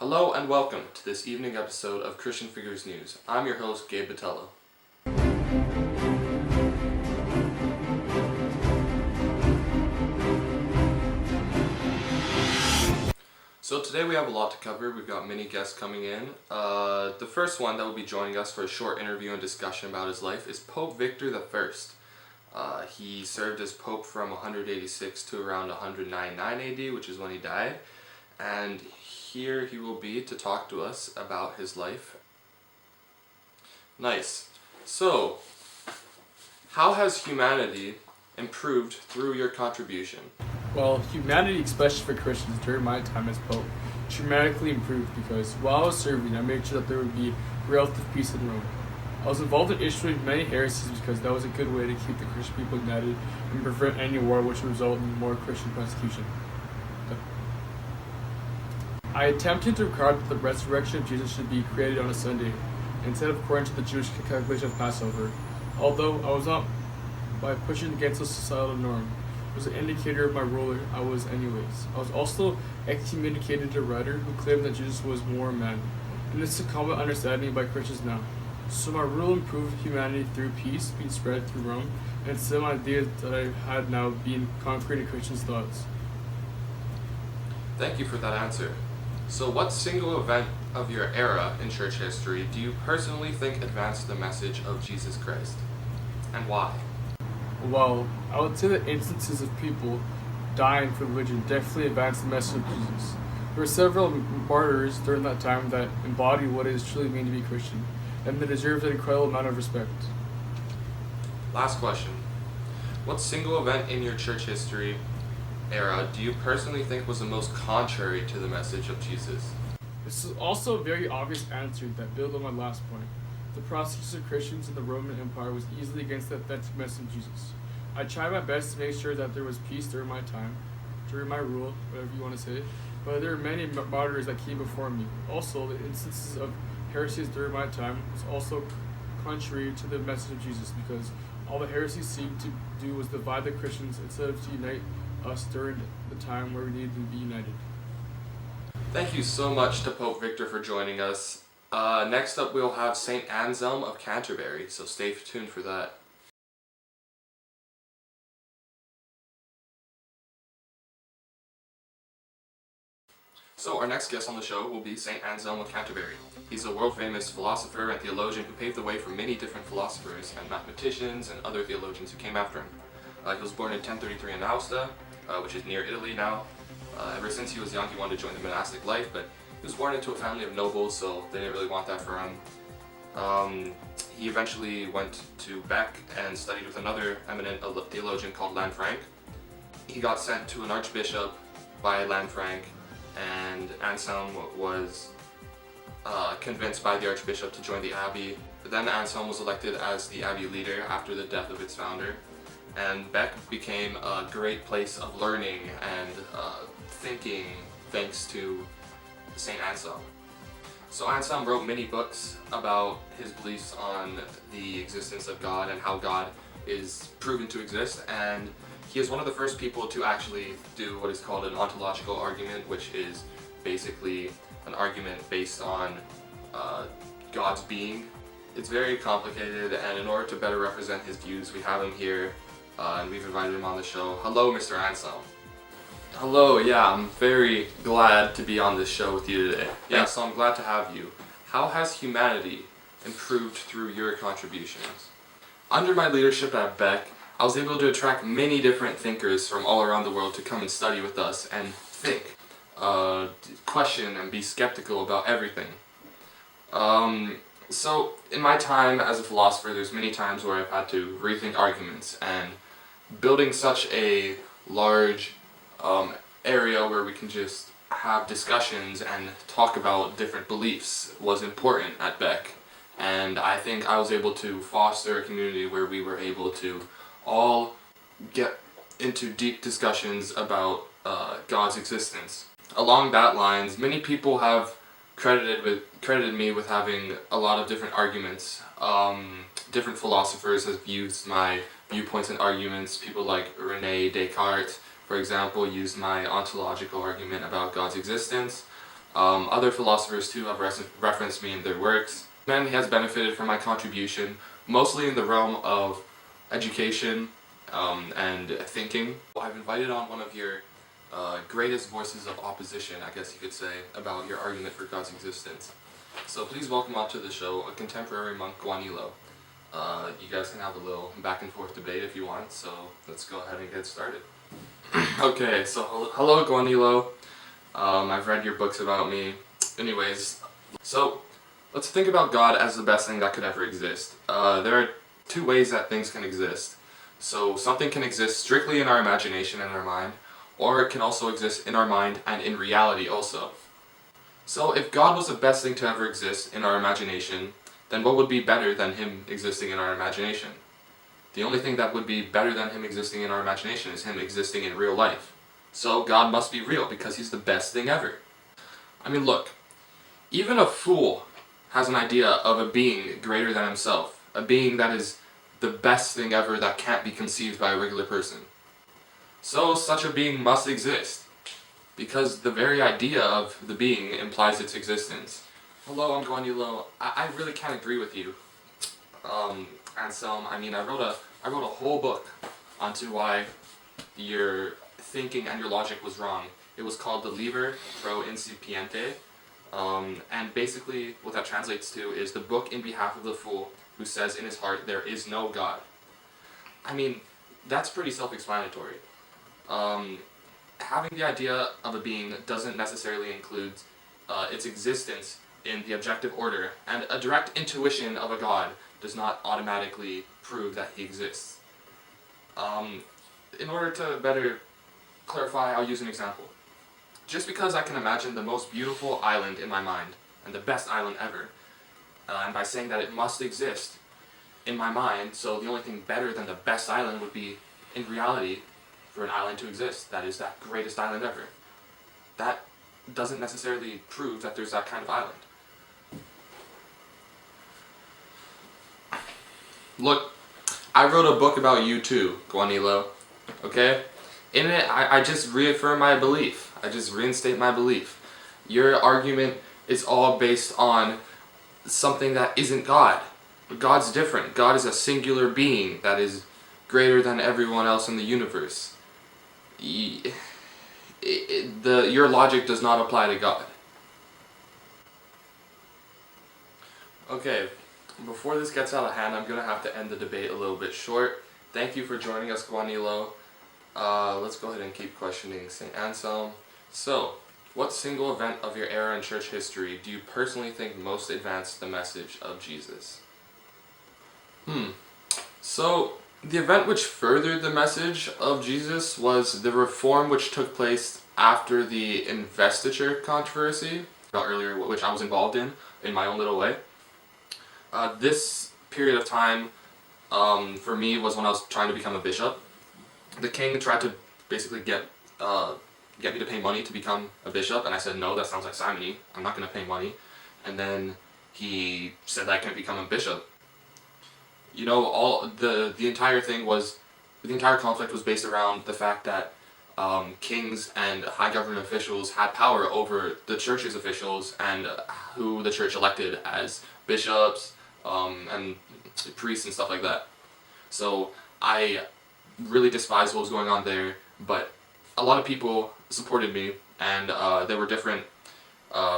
Hello and welcome to this evening episode of Christian Figures News. I'm your host, Gabe. So today we have a lot to cover. We've got many guests coming in. The first one that will be joining us for a short interview and discussion about his life is Pope Victor I. He served as Pope from 186 to around 199 AD, which is when he died. And here he will be to talk to us about his life. Nice. So, how has humanity improved through your contribution? Well, humanity, especially for Christians during my time as Pope, dramatically improved because while I was serving, I made sure that there would be relative peace in Rome. I was involved in issuing many heresies because that was a good way to keep the Christian people united and prevent any war which would result in more Christian persecution. I attempted to require that the resurrection of Jesus should be created on a Sunday, instead of according to the Jewish calculation of Passover. Although I was not by pushing against the societal norm, it was an indicator of my role I was anyways. I was also excommunicated a writer who claimed that Jesus was more man, and this is a common understanding by Christians now. So my rule improved humanity through peace being spread through Rome, and some ideas that I had now being concrete in Christians' thoughts. Thank you for that answer. So what single event of your era in church history do you personally think advanced the message of Jesus Christ? And why? Well, I would say that instances of people dying for religion definitely advanced the message of Jesus. There were several martyrs during that time that embody what it truly means to be Christian, and they deserve an incredible amount of respect. Last question. What single event in your church history era do you personally think was the most contrary to the message of Jesus? This is also a very obvious answer that builds on my last point. The prosecution of Christians in the Roman Empire was easily against the authentic message of Jesus. I tried my best to make sure that there was peace during my time, during my rule, whatever you want to say, but there were many martyrs that came before me. Also, the instances of heresies during my time was also contrary to the message of Jesus because all the heresies seemed to do was divide the Christians instead of to unite us during the time where we needed to be united. Thank you so much to Pope Victor for joining us. Next up we'll have St. Anselm of Canterbury, so stay tuned for that. So our next guest on the show will be St. Anselm of Canterbury. He's a world-famous philosopher and theologian who paved the way for many different philosophers and mathematicians and other theologians who came after him. He was born in 1033 in Aosta, which is near Italy now. Ever since he was young, he wanted to join the monastic life, but he was born into a family of nobles, so they didn't really want that for him. He eventually went to Bec and studied with another eminent theologian called Lanfranc. He got sent to an archbishop by Lanfranc, and Anselm was convinced by the archbishop to join the abbey. Then Anselm was elected as the abbey leader after the death of its founder. And Bec became a great place of learning and thinking thanks to St. Anselm. So Anselm wrote many books about his beliefs on the existence of God and how God is proven to exist, and he is one of the first people to actually do what is called an ontological argument, which is basically an argument based on God's being. It's very complicated, and in order to better represent his views, we have him here. And we've invited him on the show. Hello, Mr. Anselm. Hello, yeah, I'm very glad to be on this show with you today. Yeah, so I'm glad to have you. How has humanity improved through your contributions? Under my leadership at Bec, I was able to attract many different thinkers from all around the world to come and study with us and think, question, and be skeptical about everything. So, in my time as a philosopher, there's many times where I've had to rethink arguments, and building such a large area where we can just have discussions and talk about different beliefs was important at Bec. And I think I was able to foster a community where we were able to all get into deep discussions about God's existence. Along that lines, many people have credited me with having a lot of different arguments. Different philosophers have used my viewpoints and arguments. People like René Descartes, for example, used my ontological argument about God's existence. Other philosophers too have referenced me in their works. Man has benefited from my contribution, mostly in the realm of education and thinking. I've invited on one of your greatest voices of opposition, I guess you could say, about your argument for God's existence. So please welcome onto the show a contemporary monk, Guanilo. You guys can have a little back and forth debate if you want, so let's go ahead and get started. Okay, so hello Guanilo. I've read your books about me. Anyways, so let's think about God as the best thing that could ever exist. There are two ways that things can exist. So something can exist strictly in our imagination and our mind, or it can also exist in our mind and in reality also. So if God was the best thing to ever exist in our imagination, then what would be better than Him existing in our imagination? The only thing that would be better than Him existing in our imagination is Him existing in real life. So God must be real because He's the best thing ever. I mean, look, even a fool has an idea of a being greater than himself, a being that is the best thing ever that can't be conceived by a regular person. So such a being must exist, because the very idea of the being implies its existence. Hello, I'm Guanilo. I really can't agree with you. Anselm, I mean, I wrote a whole book onto why your thinking and your logic was wrong. It was called the Liber Pro Incipiente, and basically what that translates to is the book in behalf of the fool who says in his heart there is no God. I mean, that's pretty self-explanatory. Having the idea of a being doesn't necessarily include its existence in the objective order, and a direct intuition of a God does not automatically prove that He exists. In order to better clarify, I'll use an example. Just because I can imagine the most beautiful island in my mind, and the best island ever, and by saying that it must exist in my mind, so the only thing better than the best island would be, in reality, for an island to exist, that is that greatest island ever. That doesn't necessarily prove that there's that kind of island. Look, I wrote a book about you too, Guanilo, okay? In it, I just reaffirm my belief. I just reinstate my belief. Your argument is all based on something that isn't God. God's different. God is a singular being that is greater than everyone else in the universe. Your logic does not apply to God. Okay, before this gets out of hand, I'm going to have to end the debate a little bit short. Thank you for joining us, Guanilo. Let's go ahead and keep questioning St. Anselm. So, what single event of your era in church history do you personally think most advanced the message of Jesus? So, the event which furthered the message of Jesus was the reform which took place after the investiture controversy, about earlier, which I was involved in my own little way. This period of time, for me, was when I was trying to become a bishop. The king tried to basically get me to pay money to become a bishop, and I said, no, that sounds like simony. I'm not going to pay money. And then he said that I couldn't become a bishop. You know, the entire conflict was based around the fact that kings and high government officials had power over the church's officials and who the church elected as bishops and priests and stuff like that. So I really despised what was going on there, but a lot of people supported me, and there were different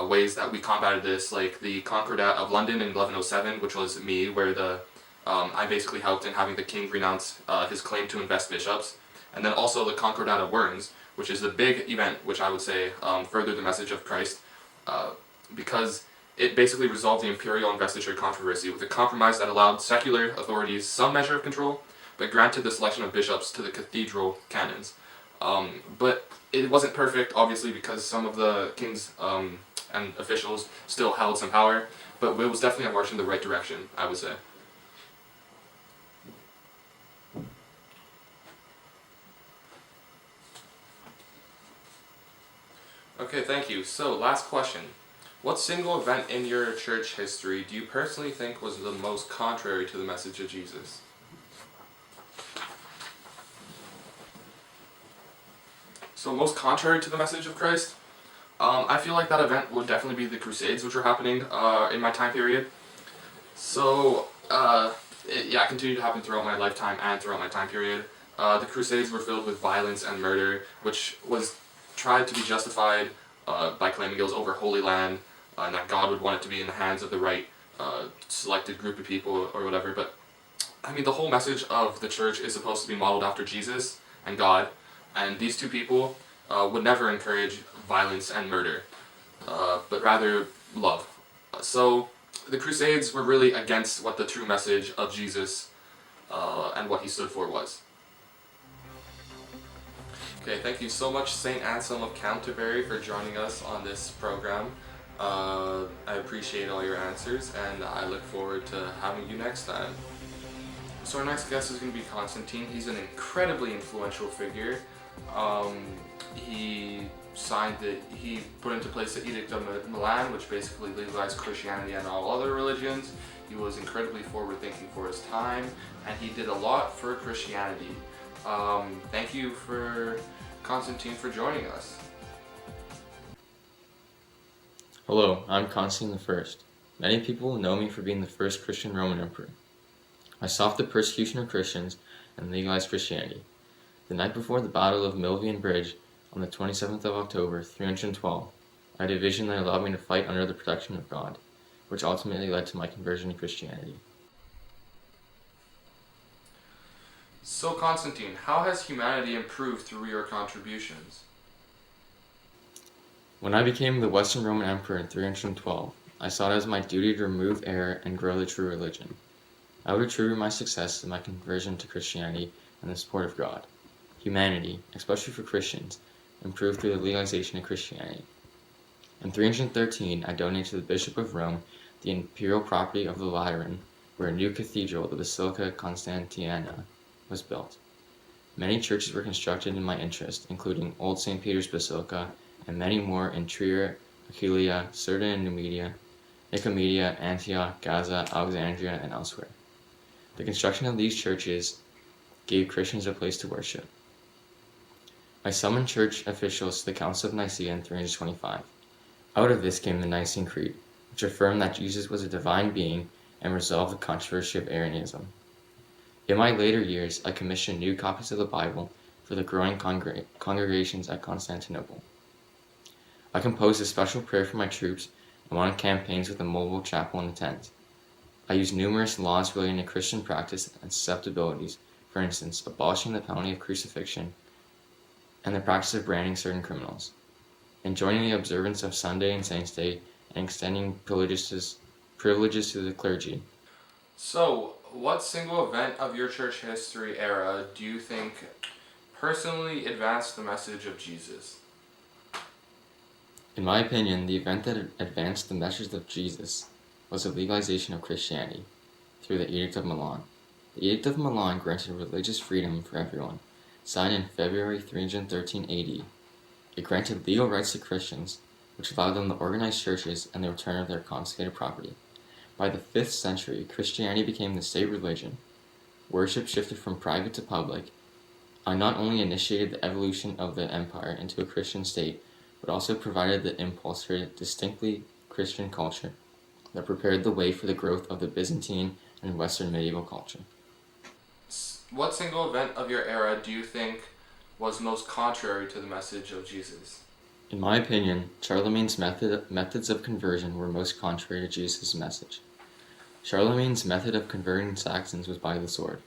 ways that we combated this, like the Concordat of London in 1107, which was me, where I basically helped in having the king renounce his claim to invest bishops, and then also the Concordat of Worms, which is the big event which I would say furthered the message of Christ, because it basically resolved the imperial investiture controversy with a compromise that allowed secular authorities some measure of control, but granted the selection of bishops to the cathedral canons. But it wasn't perfect, obviously, because some of the kings and officials still held some power, but it was definitely a march in the right direction, I would say. Okay, thank you. So, last question. What single event in your church history do you personally think was the most contrary to the message of Jesus? So most contrary to the message of Christ? I feel like that event would definitely be the Crusades, which were happening in my time period. So, it continued to happen throughout my lifetime and throughout my time period. The Crusades were filled with violence and murder, which was tried to be justified by claiming it was over Holy Land, and that God would want it to be in the hands of the right selected group of people or whatever. But, I mean, the whole message of the church is supposed to be modeled after Jesus and God, and these two people would never encourage violence and murder, but rather love. So the Crusades were really against what the true message of Jesus and what he stood for was. Okay, thank you so much, St. Anselm of Canterbury, for joining us on this program. I appreciate all your answers, and I look forward to having you next time. So our next guest is going to be Constantine. He's an incredibly influential figure. He put into place the Edict of Milan, which basically legalized Christianity and all other religions. He was incredibly forward-thinking for his time, and he did a lot for Christianity. Thank you for Constantine for joining us. Hello, I'm Constantine I. Many people know me for being the first Christian Roman emperor. I stopped the persecution of Christians and legalized Christianity. The night before the Battle of Milvian Bridge, on the 27th of October, 312, I had a vision that allowed me to fight under the protection of God, which ultimately led to my conversion to Christianity. So Constantine, how has humanity improved through your contributions? When I became the Western Roman Emperor in 312, I saw it as my duty to remove error and grow the true religion. I would attribute my success to my conversion to Christianity and the support of God. Humanity, especially for Christians, improved through the legalization of Christianity. In 313, I donated to the Bishop of Rome the imperial property of the Lateran, where a new cathedral, the Basilica Constantiana, was built. Many churches were constructed in my interest, including Old St. Peter's Basilica and many more in Trier, Aquileia, Cirta in Numidia, Nicomedia, Antioch, Gaza, Alexandria, and elsewhere. The construction of these churches gave Christians a place to worship. I summoned church officials to the Council of Nicaea in 325. Out of this came the Nicene Creed, which affirmed that Jesus was a divine being and resolved the controversy of Arianism. In my later years, I commissioned new copies of the Bible for the growing congregations at Constantinople. I composed a special prayer for my troops and wanted campaigns with a mobile chapel in the tent. I used numerous laws relating to Christian practice and susceptibilities, for instance, abolishing the penalty of crucifixion and the practice of branding certain criminals, enjoining the observance of Sunday and Saints' Day, and extending privileges to the clergy. So, what single event of your church history era do you think personally advanced the message of Jesus? In my opinion, the event that advanced the message of Jesus was the legalization of Christianity through the Edict of Milan. The Edict of Milan granted religious freedom for everyone, signed in February 313 AD. It granted legal rights to Christians, which allowed them to organize churches and the return of their confiscated property. By the 5th century, Christianity became the state religion. Worship shifted from private to public. I not only initiated the evolution of the empire into a Christian state, but also provided the impulse for a distinctly Christian culture that prepared the way for the growth of the Byzantine and Western medieval culture. What single event of your era do you think was most contrary to the message of Jesus? In my opinion, Charlemagne's methods of conversion were most contrary to Jesus' message. Charlemagne's method of converting Saxons was by the sword.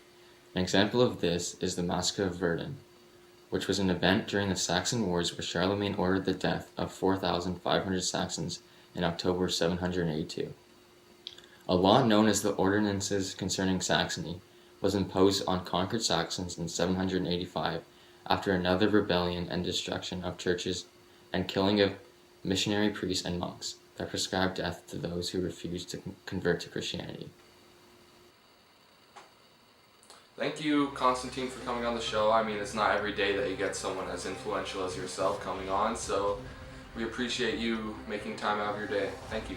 An example of this is the Massacre of Verdun, which was an event during the Saxon Wars where Charlemagne ordered the death of 4,500 Saxons in October 782. A law known as the Ordinances Concerning Saxony was imposed on conquered Saxons in 785 after another rebellion and destruction of churches and killing of missionary priests and monks that prescribed death to those who refused to convert to Christianity. Thank you, Constantine, for coming on the show. I mean, it's not every day that you get someone as influential as yourself coming on, so we appreciate you making time out of your day. Thank you.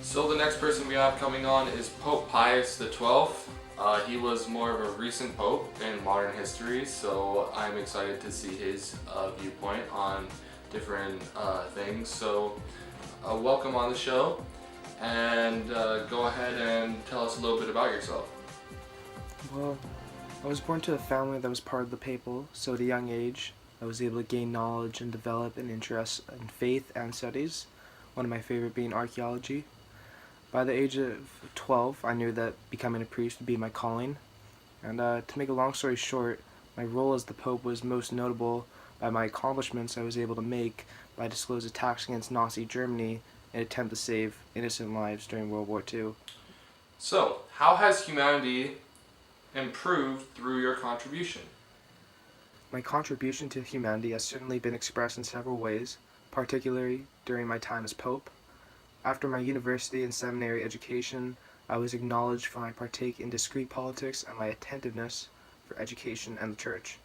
So the next person we have coming on is Pope Pius XII. He was more of a recent pope in modern history, so I'm excited to see his viewpoint on different things. So welcome on the show, and go ahead and tell us a little bit about yourself. Well, I was born to a family that was part of the papal, so at a young age, I was able to gain knowledge and develop an interest in faith and studies, one of my favorite being archaeology. By the age of 12, I knew that becoming a priest would be my calling, and to make a long story short, my role as the Pope was most notable by my accomplishments I was able to make by disclosed attacks against Nazi Germany and attempt to save innocent lives during World War II. So, how has humanity improved through your contribution? My contribution to humanity has certainly been expressed in several ways, particularly during my time as Pope. After my university and seminary education, I was acknowledged for my partake in discreet politics and my attentiveness for education and the church.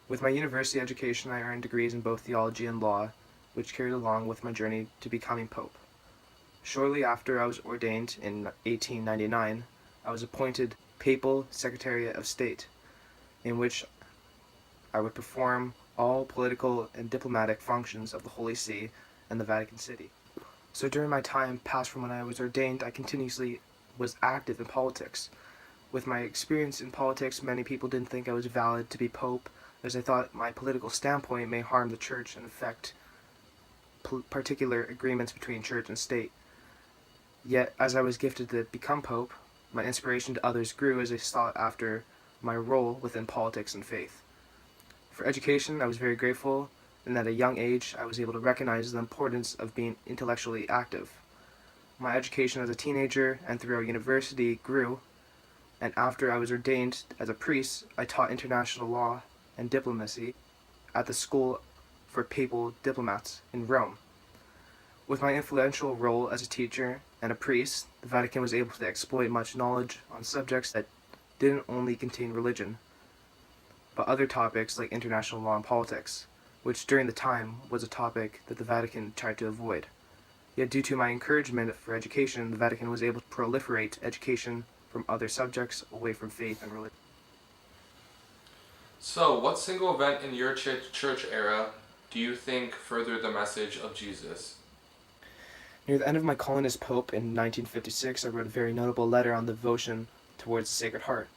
With my university education, I earned degrees in both theology and law, which carried along with my journey to becoming Pope. Shortly after I was ordained in 1899, I was appointed Papal Secretariat of State, in which I would perform all political and diplomatic functions of the Holy See and the Vatican City. So during my time passed from when I was ordained, I continuously was active in politics. With my experience in politics, many people didn't think I was valid to be Pope, as they thought my political standpoint may harm the Church and affect particular agreements between Church and State. Yet, as I was gifted to become Pope, my inspiration to others grew as I sought after my role within politics and faith. For education, I was very grateful, and at a young age, I was able to recognize the importance of being intellectually active. My education as a teenager and through our university grew, and after I was ordained as a priest, I taught international law and diplomacy at the School for Papal Diplomats in Rome. With my influential role as a teacher and a priest, the Vatican was able to exploit much knowledge on subjects that didn't only contain religion, but other topics like international law and politics, which during the time was a topic that the Vatican tried to avoid. Yet due to my encouragement for education, the Vatican was able to proliferate education from other subjects away from faith and religion. So, what single event in your church era do you think furthered the message of Jesus? Near the end of my calling as Pope in 1956, I wrote a very notable letter on devotion towards the Sacred Heart.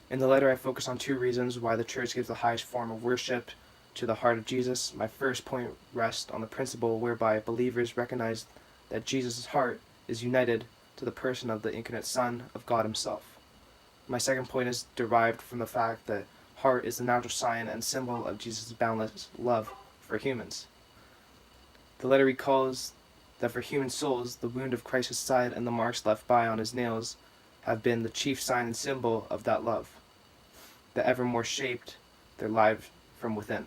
In the letter, I focus on two reasons why the Church gives the highest form of worship to the heart of Jesus. My first point rests on the principle whereby believers recognize that Jesus' heart is united to the person of the incarnate Son of God Himself. My second point is derived from the fact that heart is the natural sign and symbol of Jesus' boundless love for humans. The letter recalls that for human souls, the wound of Christ's side and the marks left by on His nails have been the chief sign and symbol of that love, that evermore shaped their lives from within.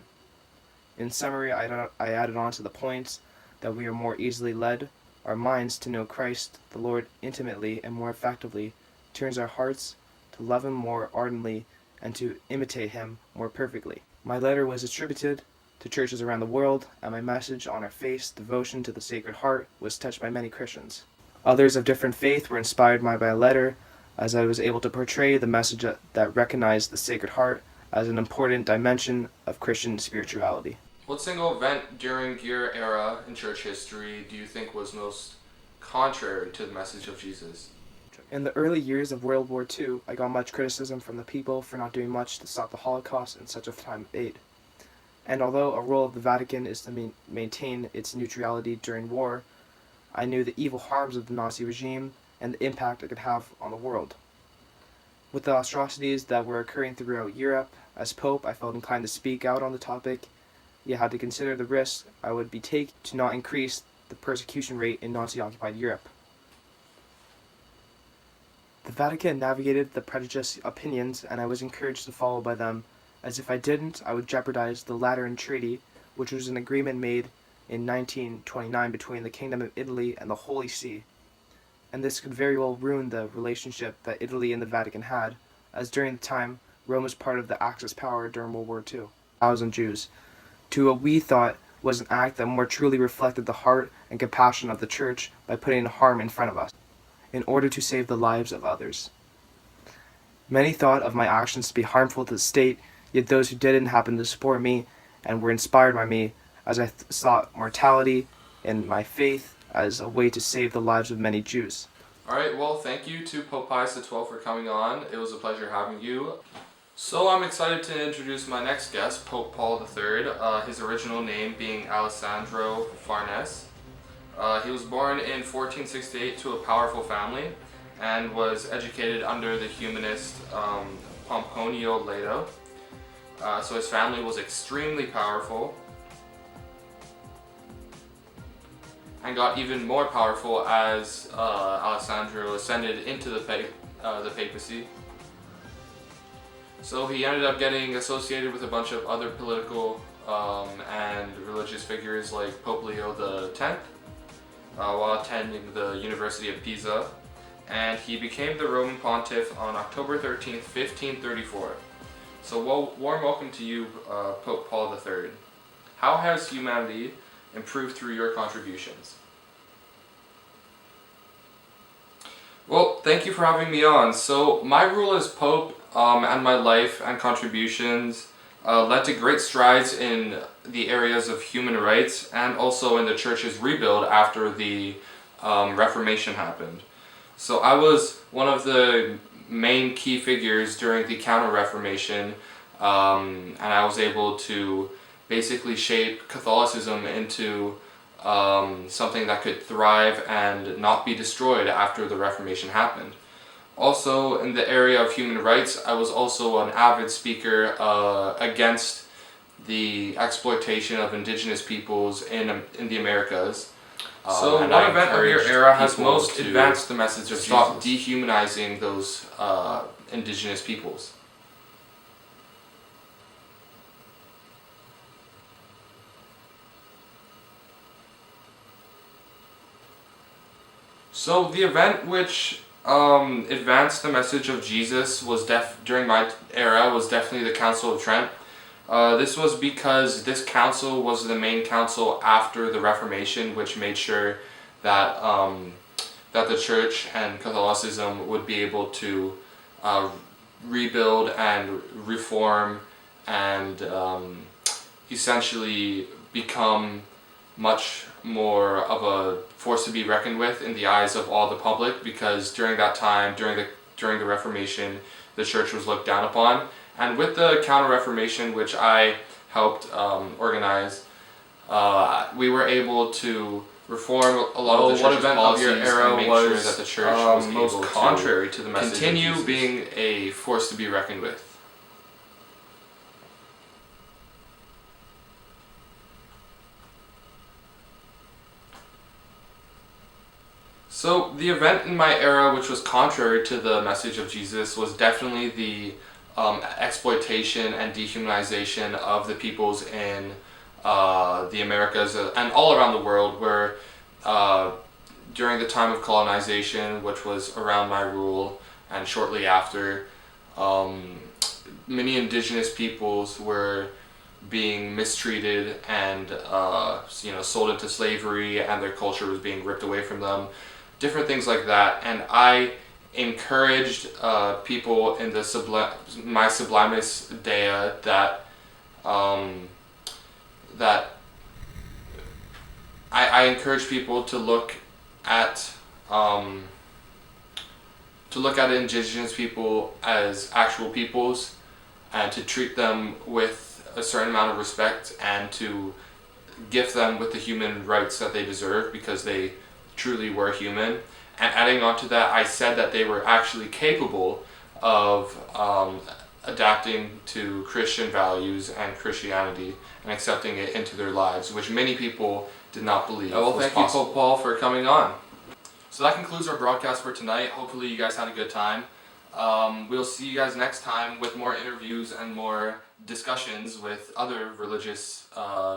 In summary, I added on to the points that we are more easily led our minds to know Christ, the Lord, intimately and more effectively, turns our hearts to love Him more ardently and to imitate Him more perfectly. My letter was attributed to churches around the world, and my message on our faith's devotion to the Sacred Heart was touched by many Christians. Others of different faith were inspired by my letter, as I was able to portray the message that recognized the Sacred Heart as an important dimension of Christian spirituality. What single event during your era in church history do you think was most contrary to the message of Jesus? In the early years of World War II, I got much criticism from the people for not doing much to stop the Holocaust in such a time of aid. And although a role of the Vatican is to maintain its neutrality during war, I knew the evil harms of the Nazi regime and the impact it could have on the world. With the atrocities that were occurring throughout Europe, as Pope, I felt inclined to speak out on the topic, yet had to consider the risk I would be taking to not increase the persecution rate in Nazi-occupied Europe. The Vatican navigated the prejudiced opinions, and I was encouraged to follow by them, as if I didn't, I would jeopardize the Lateran Treaty, which was an agreement made in 1929 between the Kingdom of Italy and the Holy See. And this could very well ruin the relationship that Italy and the Vatican had, as during the time, Rome was part of the Axis power during World War II. 1,000 Jews, to what we thought was an act that more truly reflected the heart and compassion of the Church by putting harm in front of us, in order to save the lives of others. Many thought of my actions to be harmful to the state, yet those who didn't happened to support me and were inspired by me as I sought mortality in my faith as a way to save the lives of many Jews. Alright, well, thank you to Pope Pius XII for coming on. It was a pleasure having you. So I'm excited to introduce my next guest, Pope Paul III, his original name being Alessandro Farnese. He was born in 1468 to a powerful family and was educated under the humanist Pomponio Leto. So his family was extremely powerful and got even more powerful as Alessandro ascended into the papacy. So he ended up getting associated with a bunch of other political and religious figures like Pope Leo X while attending the University of Pisa, and he became the Roman Pontiff on October 13th, 1534. So warm welcome to you, Pope Paul III. How has humanity improved through your contributions? Well, thank you for having me on. So my rule as Pope and my life and contributions led to great strides in the areas of human rights and also in the church's rebuild after the Reformation happened. So I was one of the main key figures during the Counter-Reformation, and I was able to basically shape Catholicism into something that could thrive and not be destroyed after the Reformation happened. Also, in the area of human rights, I was also an avid speaker against the exploitation of indigenous peoples in the Americas. So what event of your era has most advanced the message of stop dehumanizing those indigenous peoples? So the event which advanced the message of Jesus was during my era was definitely the Council of Trent. This was because this council was the main council after the Reformation, which made sure that that the Church and Catholicism would be able to rebuild and reform and essentially become much more of a force to be reckoned with in the eyes of all the public, because during that time, during the Reformation, the Church was looked down upon. And with the Counter-Reformation, which I helped organize, we were able to reform a lot of the church's policies and make sure that the church was most able contrary to the message continue being a force to be reckoned with. So the event in my era which was contrary to the message of Jesus was definitely the exploitation and dehumanization of the peoples in the Americas and all around the world, where during the time of colonization, which was around my rule and shortly after, many indigenous peoples were being mistreated and sold into slavery, and their culture was being ripped away from them. Different things like that, and I encouraged people in the my Sublimis Dea that I encourage people to look at indigenous people as actual peoples and to treat them with a certain amount of respect and to gift them with the human rights that they deserve, because they truly were human. And adding on to that, I said that they were actually capable of adapting to Christian values and Christianity and accepting it into their lives, which many people did not believe was possible. Well, thank you, Pope Paul, for coming on. So that concludes our broadcast for tonight. Hopefully you guys had a good time. We'll see you guys next time with more interviews and more discussions with other religious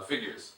figures.